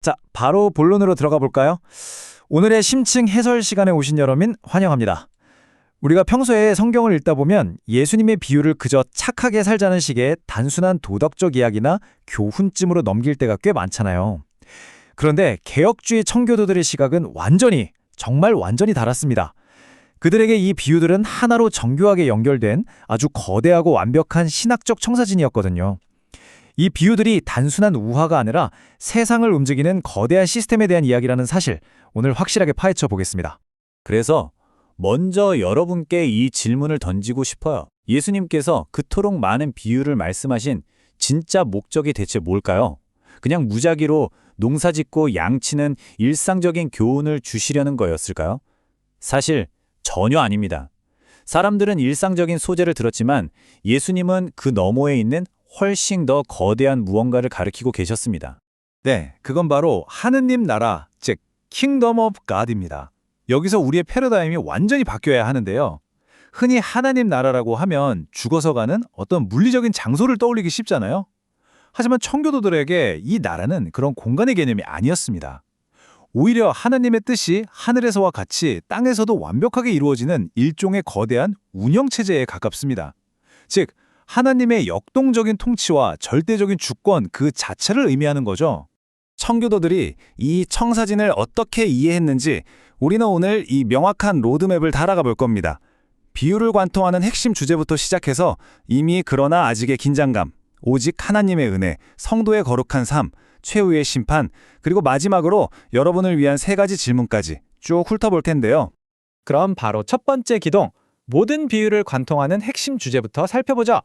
자, 바로 본론으로 들어가 볼까요? 오늘의 심층 해설 시간에 오신 여러분 환영합니다. 우리가 평소에 성경을 읽다 보면 예수님의 비유를 그저 착하게 살자는 식의 단순한 도덕적 이야기나 교훈쯤으로 넘길 때가 꽤 많잖아요. 그런데 개혁주의 청교도들의 시각은 정말 완전히 달랐습니다. 그들에게 이 비유들은 하나로 정교하게 연결된 아주 거대하고 완벽한 신학적 청사진이었거든요. 이 비유들이 단순한 우화가 아니라 세상을 움직이는 거대한 시스템에 대한 이야기라는 사실, 오늘 확실하게 파헤쳐 보겠습니다. 그래서 먼저 여러분께 이 질문을 던지고 싶어요. 예수님께서 그토록 많은 비유를 말씀하신 진짜 목적이 대체 뭘까요? 그냥 무작위로 농사짓고 양치는 일상적인 교훈을 주시려는 거였을까요? 사실 전혀 아닙니다. 사람들은 일상적인 소재를 들었지만 예수님은 그 너머에 있는 훨씬 더 거대한 무언가를 가리키고 계셨습니다. 네, 그건 바로 하느님 나라, 즉 킹덤 오브 갓입니다. 여기서 우리의 패러다임이 완전히 바뀌어야 하는데요. 흔히 하나님 나라라고 하면 죽어서 가는 어떤 물리적인 장소를 떠올리기 쉽잖아요. 하지만 청교도들에게 이 나라는 그런 공간의 개념이 아니었습니다. 오히려 하나님의 뜻이 하늘에서와 같이 땅에서도 완벽하게 이루어지는 일종의 거대한 운영체제에 가깝습니다. 즉, 하나님의 역동적인 통치와 절대적인 주권 그 자체를 의미하는 거죠. 청교도들이 이 청사진을 어떻게 이해했는지 우리는 오늘 이 명확한 로드맵을 따라가 볼 겁니다. 비유를 관통하는 핵심 주제부터 시작해서 이미 그러나 아직의 긴장감, 오직 하나님의 은혜, 성도의 거룩한 삶, 최후의 심판, 그리고 마지막으로 여러분을 위한 3가지 질문까지 쭉 훑어볼 텐데요. 그럼 바로 첫 번째 기동, 모든 비유를 관통하는 핵심 주제부터 살펴보죠.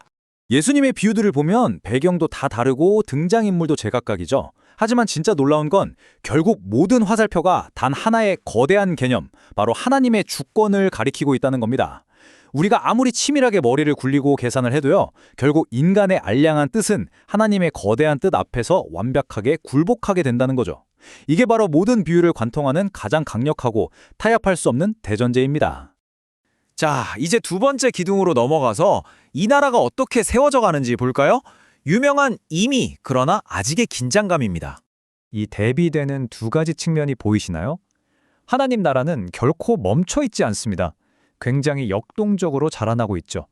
예수님의 비유들을 보면 배경도 다 다르고 등장인물도 제각각이죠. 하지만 진짜 놀라운 건 결국 모든 화살표가 단 하나의 거대한 개념, 바로 하나님의 주권을 가리키고 있다는 겁니다. 우리가 아무리 치밀하게 머리를 굴리고 계산을 해도요, 결국 인간의 알량한 뜻은 하나님의 거대한 뜻 앞에서 완벽하게 굴복하게 된다는 거죠. 이게 바로 모든 비유를 관통하는 가장 강력하고 타협할 수 없는 대전제입니다. 자, 이제 두 번째 기둥으로 넘어가서 이 나라가 어떻게 세워져 가는지 볼까요? 유명한 이미 그러나 아직의 긴장감입니다. 이 대비되는 두 가지 측면이 보이시나요? 하나님 나라는 결코 멈춰 있지 않습니다. 굉장히 역동적으로 자라나고 있죠.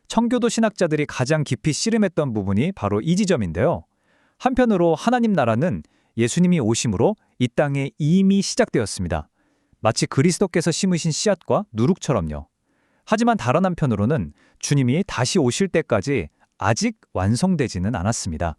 청교도 신학자들이 가장 깊이 씨름했던 부분이 바로 이 지점인데요. 한편으로 하나님 나라는 예수님이 오심으로 이 땅에 이미 시작되었습니다. 마치 그리스도께서 심으신 씨앗과 누룩처럼요. 하지만 다른 한편으로는 주님이 다시 오실 때까지 아직 완성되지는 않았습니다.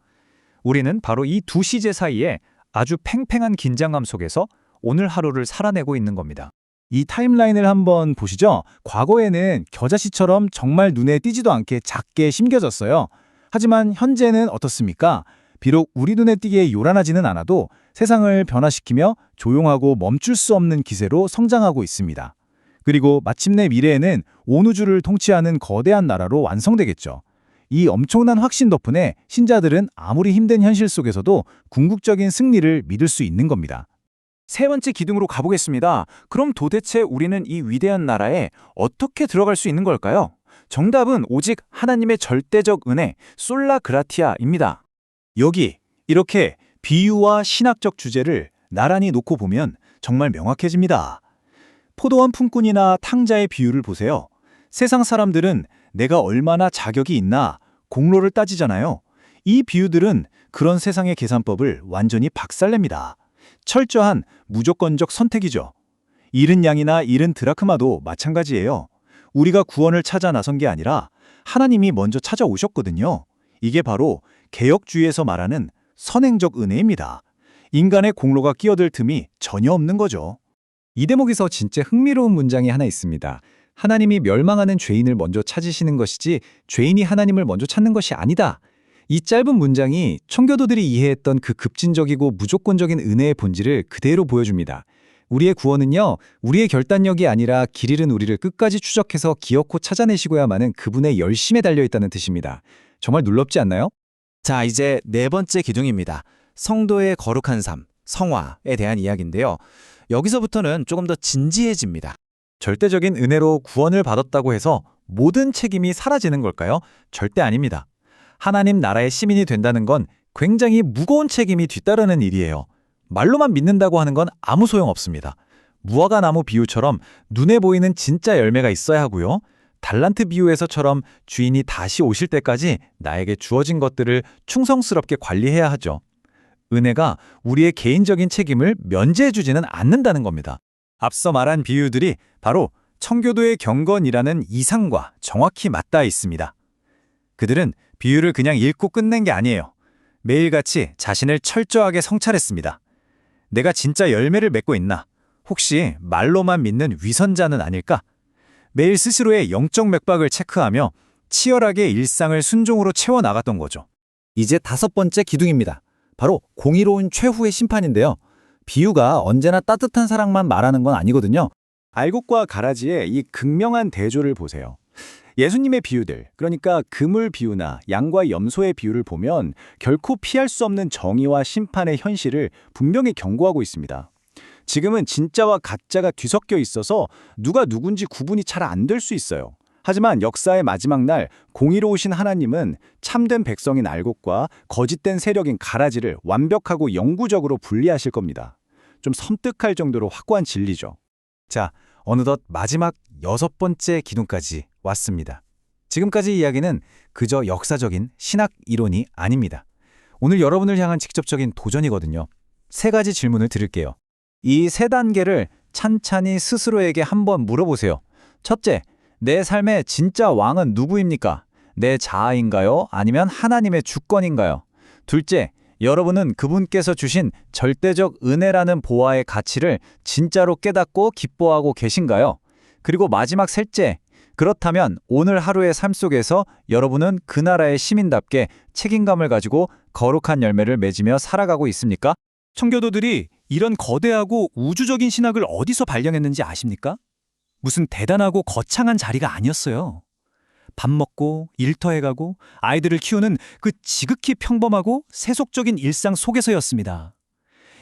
우리는 바로 이 두 시제 사이에 아주 팽팽한 긴장감 속에서 오늘 하루를 살아내고 있는 겁니다. 이 타임라인을 한번 보시죠. 과거에는 겨자씨처럼 정말 눈에 띄지도 않게 작게 심겨졌어요. 하지만 현재는 어떻습니까? 비록 우리 눈에 띄게 요란하지는 않아도 세상을 변화시키며 조용하고 멈출 수 없는 기세로 성장하고 있습니다. 그리고 마침내 미래에는 온 우주를 통치하는 거대한 나라로 완성되겠죠. 이 엄청난 확신 덕분에 신자들은 아무리 힘든 현실 속에서도 궁극적인 승리를 믿을 수 있는 겁니다. 세 번째 기둥으로 가보겠습니다. 그럼 도대체 우리는 이 위대한 나라에 어떻게 들어갈 수 있는 걸까요? 정답은 오직 하나님의 절대적 은혜, 솔라 그라티아입니다. 여기 이렇게 비유와 신학적 주제를 나란히 놓고 보면 정말 명확해집니다. 포도원 품꾼이나 탕자의 비유를 보세요. 세상 사람들은 내가 얼마나 자격이 있나 공로를 따지잖아요. 이 비유들은 그런 세상의 계산법을 완전히 박살냅니다. 철저한 무조건적 선택이죠. 잃은 양이나 잃은 드라크마도 마찬가지예요. 우리가 구원을 찾아 나선 게 아니라 하나님이 먼저 찾아오셨거든요. 이게 바로 개혁주의에서 말하는 선행적 은혜입니다. 인간의 공로가 끼어들 틈이 전혀 없는 거죠. 이 대목에서 진짜 흥미로운 문장이 하나 있습니다. 하나님이 멸망하는 죄인을 먼저 찾으시는 것이지 죄인이 하나님을 먼저 찾는 것이 아니다. 이 짧은 문장이 청교도들이 이해했던 그 급진적이고 무조건적인 은혜의 본질을 그대로 보여줍니다. 우리의 구원은요, 우리의 결단력이 아니라 길 잃은 우리를 끝까지 추적해서 기어코 찾아내시고야만은 그분의 열심에 달려있다는 뜻입니다. 정말 놀랍지 않나요? 자, 이제 네 번째 기둥입니다. 성도의 거룩한 삶, 성화에 대한 이야기인데요. 여기서부터는 조금 더 진지해집니다. 절대적인 은혜로 구원을 받았다고 해서 모든 책임이 사라지는 걸까요? 절대 아닙니다. 하나님 나라의 시민이 된다는 건 굉장히 무거운 책임이 뒤따르는 일이에요. 말로만 믿는다고 하는 건 아무 소용없습니다. 무화과 나무 비유처럼 눈에 보이는 진짜 열매가 있어야 하고요. 달란트 비유에서처럼 주인이 다시 오실 때까지 나에게 주어진 것들을 충성스럽게 관리해야 하죠. 은혜가 우리의 개인적인 책임을 면제해주지는 않는다는 겁니다. 앞서 말한 비유들이 바로 청교도의 경건이라는 이상과 정확히 맞닿아 있습니다. 그들은 비유를 그냥 읽고 끝낸 게 아니에요. 매일같이 자신을 철저하게 성찰했습니다. 내가 진짜 열매를 맺고 있나? 혹시 말로만 믿는 위선자는 아닐까? 매일 스스로의 영적 맥박을 체크하며 치열하게 일상을 순종으로 채워나갔던 거죠. 이제 5번째 기둥입니다. 바로 공의로운 최후의 심판인데요. 비유가 언제나 따뜻한 사랑만 말하는 건 아니거든요. 알곡과 가라지의 이 극명한 대조를 보세요. 예수님의 비유들, 그러니까 그물 비유나 양과 염소의 비유를 보면 결코 피할 수 없는 정의와 심판의 현실을 분명히 경고하고 있습니다. 지금은 진짜와 가짜가 뒤섞여 있어서 누가 누군지 구분이 잘 안 될 수 있어요. 하지만 역사의 마지막 날 공의로우신 하나님은 참된 백성인 알곡과 거짓된 세력인 가라지를 완벽하고 영구적으로 분리하실 겁니다. 좀 섬뜩할 정도로 확고한 진리죠. 자, 어느덧 마지막 6번째 기둥까지 왔습니다. 지금까지 이야기는 그저 역사적인 신학 이론이 아닙니다. 오늘 여러분을 향한 직접적인 도전이거든요. 3가지 질문을 드릴게요. 이 3단계를 찬찬히 스스로에게 한번 물어보세요. 첫째, 내 삶의 진짜 왕은 누구입니까? 내 자아인가요? 아니면 하나님의 주권인가요? 둘째, 여러분은 그분께서 주신 절대적 은혜라는 보화의 가치를 진짜로 깨닫고 기뻐하고 계신가요? 그리고 마지막 셋째, 그렇다면 오늘 하루의 삶 속에서 여러분은 그 나라의 시민답게 책임감을 가지고 거룩한 열매를 맺으며 살아가고 있습니까? 청교도들이 이런 거대하고 우주적인 신학을 어디서 발견했는지 아십니까? 무슨 대단하고 거창한 자리가 아니었어요. 밥 먹고 일터에 가고 아이들을 키우는 그 지극히 평범하고 세속적인 일상 속에서였습니다.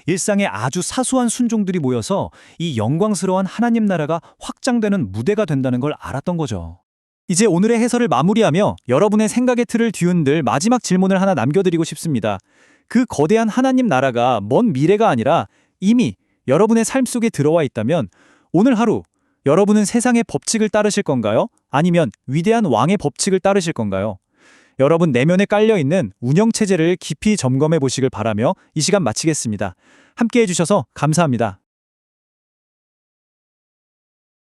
일상의 아주 사소한 순종들이 모여서 이 영광스러운 하나님 나라가 확장되는 무대가 된다는 걸 알았던 거죠. 이제 오늘의 해설을 마무리하며 여러분의 생각의 틀을 뒤흔들 마지막 질문을 하나 남겨드리고 싶습니다. 그 거대한 하나님 나라가 먼 미래가 아니라 이미 여러분의 삶 속에 들어와 있다면 오늘 하루 여러분은 세상의 법칙을 따르실 건가요? 아니면 위대한 왕의 법칙을 따르실 건가요? 여러분 내면에 깔려있는 운영체제를 깊이 점검해 보시길 바라며 이 시간 마치겠습니다. 함께해 주셔서 감사합니다.